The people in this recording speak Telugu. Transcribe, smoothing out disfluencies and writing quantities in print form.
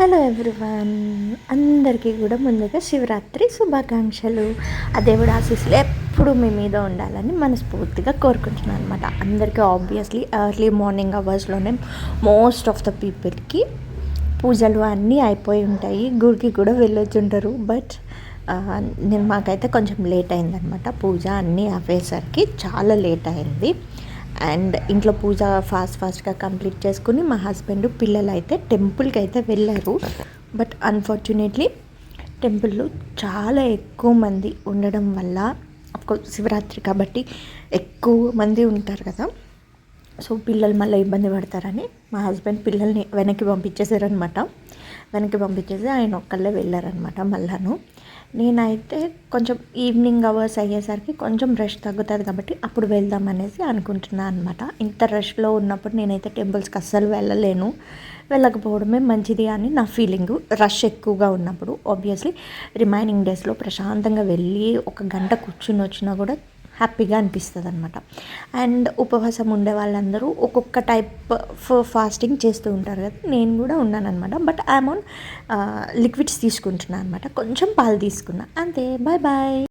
హలో ఎవ్రీవన్, అందరికీ కూడా ముందుగా శివరాత్రి శుభాకాంక్షలు. ఆ దేవుడు ఆశీస్సులు ఎప్పుడు మీ మీద ఉండాలని మనస్ఫూర్తిగా కోరుకుంటున్నాను అనమాట. అందరికీ ఆబ్వియస్లీ ఎర్లీ మార్నింగ్ అవర్స్లోనే మోస్ట్ ఆఫ్ ద పీపుల్కి పూజలు అన్నీ అయిపోయి ఉంటాయి, గుడికి కూడా వెళ్ళొచ్చుంటారు. బట్ నేను మాకైతే కొంచెం లేట్ అయిందనమాట. పూజ అన్నీ అయ్యేసరికి చాలా లేట్ అయింది. అండ్ ఇంట్లో పూజ ఫాస్ట్గా కంప్లీట్ చేసుకుని మా హస్బెండ్ పిల్లలు అయితే టెంపుల్కి అయితే వెళ్ళారు. బట్ అన్ఫార్చునేట్లీ టెంపుల్లో చాలా ఎక్కువ మంది ఉండడం వల్ల, అఫ్కోర్స్ శివరాత్రి కాబట్టి ఎక్కువ మంది ఉంటారు కదా, సో పిల్లలు మళ్ళీ ఇబ్బంది పడతారని మా హస్బెండ్ పిల్లల్ని వెనక్కి పంపించేశారనమాట. వెనక్కి పంపించేసి ఆయన ఒక్కళ్ళే వెళ్ళారనమాట. మళ్ళాను నేనైతే కొంచెం ఈవినింగ్ అవర్స్ అయ్యేసరికి కొంచెం రష్ తగ్గుతుంది కాబట్టి అప్పుడు వెళ్దాం అనేసి అనుకుంటున్నాను అనమాట. ఇంత రష్లో ఉన్నప్పుడు నేనైతే టెంపుల్స్కి అస్సలు వెళ్ళలేను, వెళ్ళకపోవడమే మంచిది అని నా ఫీలింగు. రష్ ఎక్కువగా ఉన్నప్పుడు ఆబ్వియస్లీ రిమైనింగ్ డేస్లో ప్రశాంతంగా వెళ్ళి ఒక గంట కూర్చుని వచ్చినా కూడా హ్యాపీగా అనిపిస్తుంది అనమాట. అండ్ ఉపవాసం ఉండే వాళ్ళందరూ ఒక్కొక్క టైప్ ఫాస్టింగ్ చేస్తూ ఉంటారు కదా, నేను కూడా ఉన్నాను అనమాట. బట్ ఐఎమ్ ఆన్ లిక్విడ్స్ తీసుకుంటున్నాను అనమాట. కొంచెం పాలు తీసుకున్నా అంతే. Bye bye.